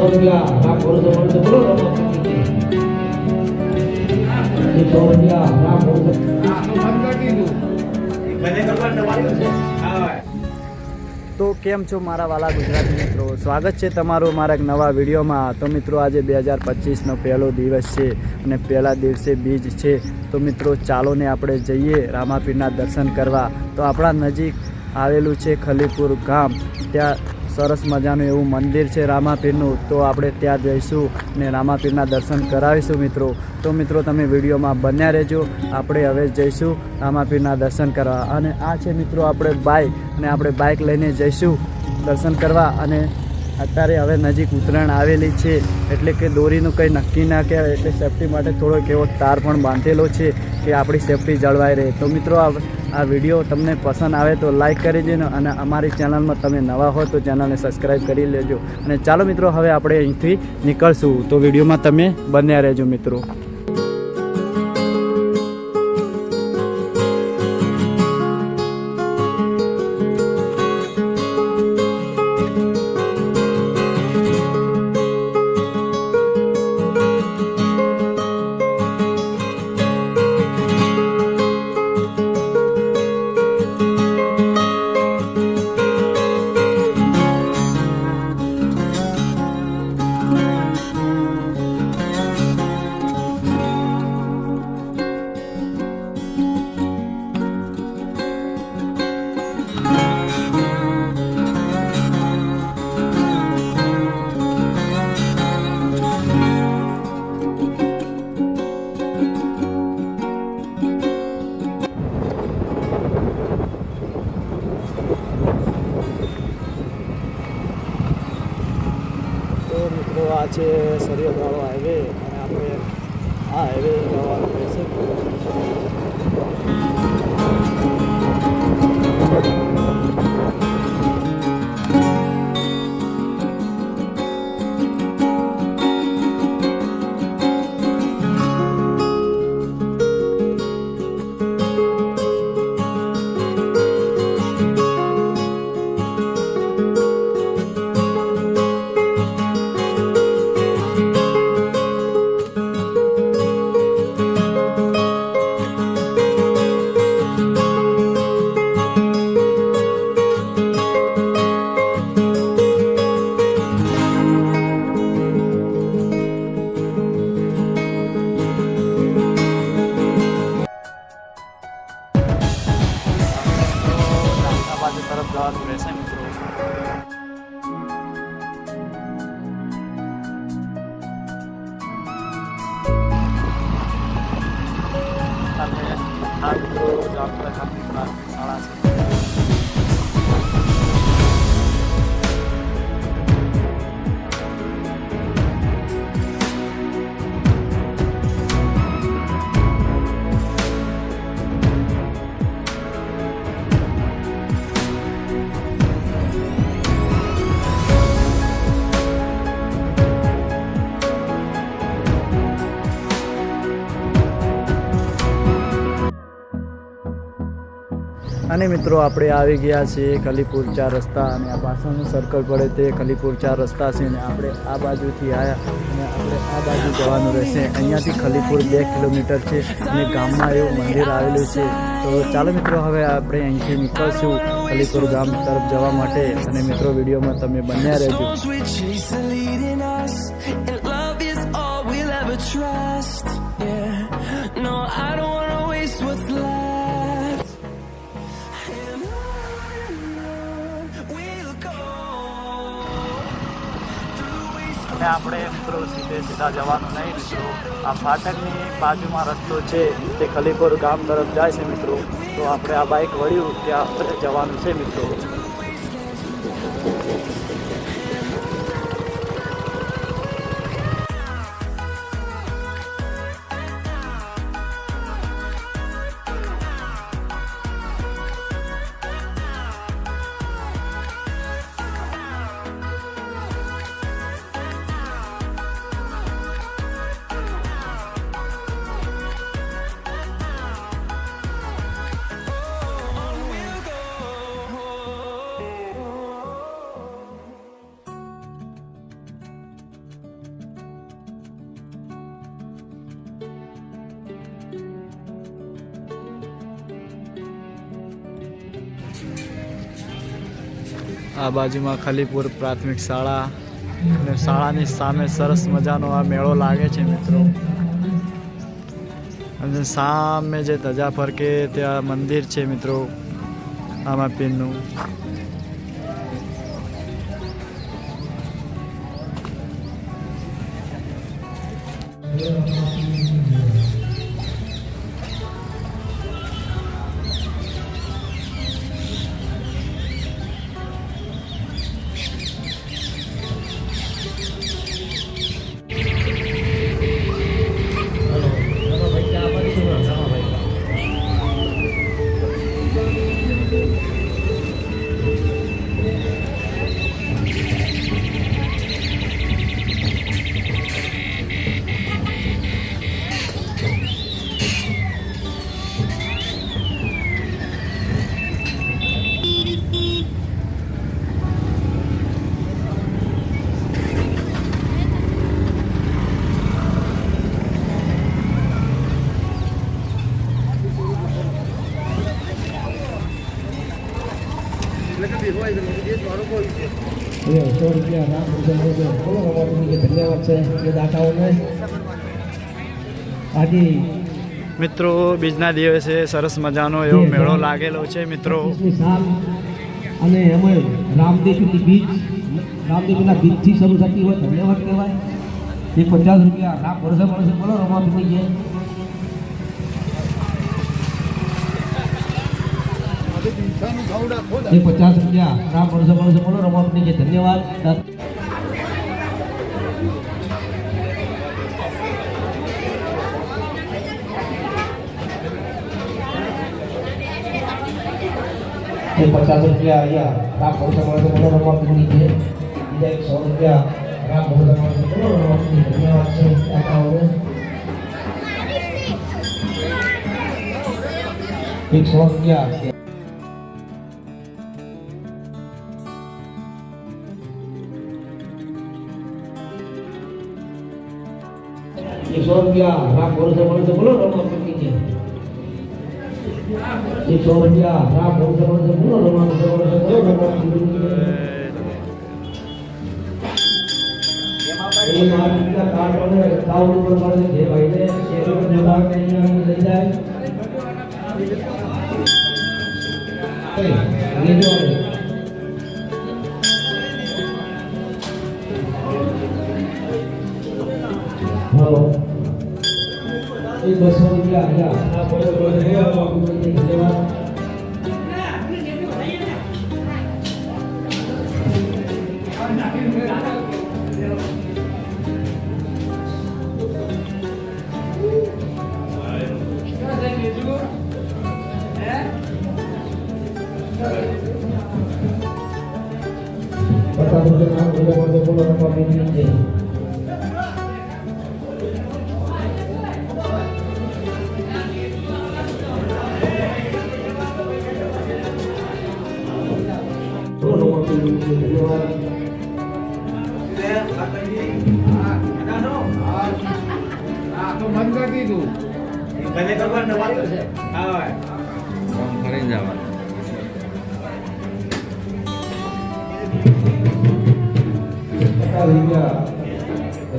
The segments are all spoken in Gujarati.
તો કેમ છો મારા વાલા ગુજરાતી મિત્રો, સ્વાગત છે તમારું મારા એક નવા વિડીયોમાં। તો મિત્રો આજે 2025નો પહેલો દિવસ છે અને પહેલા દિવસે બીજ છે। તો મિત્રો ચાલો ને આપણે જઈએ રામાપીરના દર્શન કરવા। તો આપણા નજીક આવેલું છે ખલીપુર ગામ, ત્યાં સરસ મજાનું એવું મંદિર છે રામાપીરનું। તો આપણે ત્યાં જઈશું ને રામાપીરના દર્શન કરાવીશું મિત્રો। તો મિત્રો તમે વિડીયોમાં બન્યા રહેજો। આપણે હવે જઈશું રામાપીરના દર્શન કરવા અને આ છે મિત્રો આપણે બાઇક, અને આપણે બાઇક લઈને જઈશું દર્શન કરવા। અને અત્યારે હવે નજીક ઉત્તરાયણ આવેલી છે એટલે કે દોરીનું કંઈ નક્કી ના કહેવાય, એટલે સેફટી માટે થોડોક એવો તાર પણ બાંધેલો છે કે આપણી સેફટી જળવાઈ રહે। તો મિત્રો આ વિડીયો તમને પસંદ આવે તો લાઈક કરી દેજો અને અમારી ચેનલમાં તમે નવા હો તો ચેનલને સબસ્ક્રાઈબ કરી લેજો। અને ચાલો મિત્રો હવે આપણે અહીંથી નીકળશું, તો વિડીયોમાં તમે બન્યા રહેજો મિત્રો। આ છે સરિયાવાળો હાઈવે અને આપણે આ હાઈવે જવાનું રહેશે। તરફ જવાનું રહેશે મિત્રો। શાળા છે। અને મિત્રો આપણે આવી ગયા છીએ ખલીપુર 4 રસ્તા, અને આ પાછળનું સર્કલ પડે તે ખલીપુર 4 રસ્તા છે અને આપણે આ બાજુથી આવ્યા અને આપણે આ બાજુ જવાનું રહેશે। અહીંયાથી ખલીપુર 2 કિલોમીટર છે અને ગામમાં એવું મંદિર આવેલું છે। તો ચાલો મિત્રો હવે આપણે અહીંથી નીકળશું ખલીપુર ગામ તરફ જવા માટે, અને મિત્રો વિડીયોમાં તમે બન્યા રહેજો। અને આપણે મિત્રો સીધા જવાનું નહીં મિત્રો, આ ફાટકની બાજુમાં રસ્તો છે તે ખલીપુર ગામ તરફ જાય છે મિત્રો। તો આપણે આ બાઇક વળ્યું ત્યાં આપણે જવાનું છે મિત્રો। આ બાજુમાં ખલીપુર પ્રાથમિક શાળા અને શાળાની સામે સરસ મજાનો આ મેળો લાગે છે મિત્રો. અને સામે જે ધજા ફરકે ત્યાં મંદિર છે મિત્રો આમાં પીરનું. મિત્રો બીજના દિવસે સરસ મજાનો એવો મેળો લાગેલો છે મિત્રો. અને એમાં રામદેવની બીજથી શરૂ થતી હોય ધન્યવાદ કહેવાય. એ 50 રૂપિયા રામ ભરોસે બોલો રમાપીની જય. એ 50 રૂપિયા રામ ભરોસે બોલો રમાપીની જય. ધન્યવાદ. ये 50 रुपया या राम भरोसे बोलो रमापीनी जय. बीजा 100 रुपया राम भरोसे बोलो रमापीनी जय. धन्यवाद છે કાકાઓને. 100 रुपया राम भरोसे बोलो रमापीनी जय. 100 रुपया राम भरोसे बोलो रमापीनी जय. ये मार्केट का कार्ड वाले टाउन पर पड़े थे भाई ने शेरों में जमा के यहाँ ले जाए. ये जो हेलो ये 200 रुपया या आप बोलो धन्यवाद. बोलो रमापीनी जय. તો બંધ કરી દીધું. મને ખબર ન વાત છે. હા ફોન કરીને જવાનું.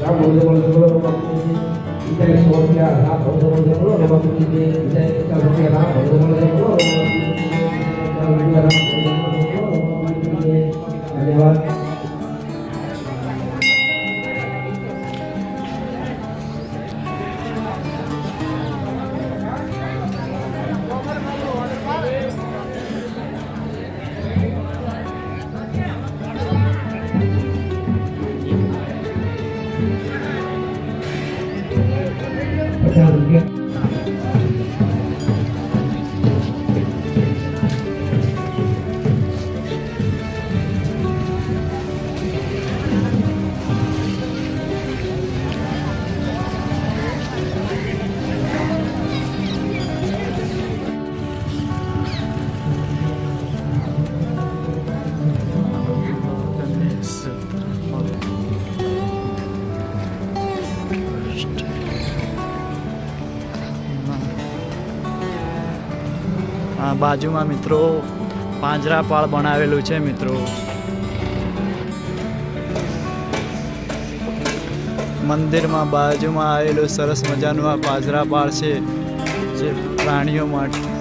राम भरोसे बोलो रमापीनी जय. 100 रुपया राम भरोसे बोलो रमापीनी जय. 50 रुपया राम भरोसे बोलो रमापीनी जय. धन्यवाद. બાજુમાં મિત્રો પાંજરાપાળ બનાવેલું છે મિત્રો. મંદિરમાં બાજુમાં આવેલું સરસ મજાનું આ પાજરાપાળ છે જે પ્રાણીઓ માટે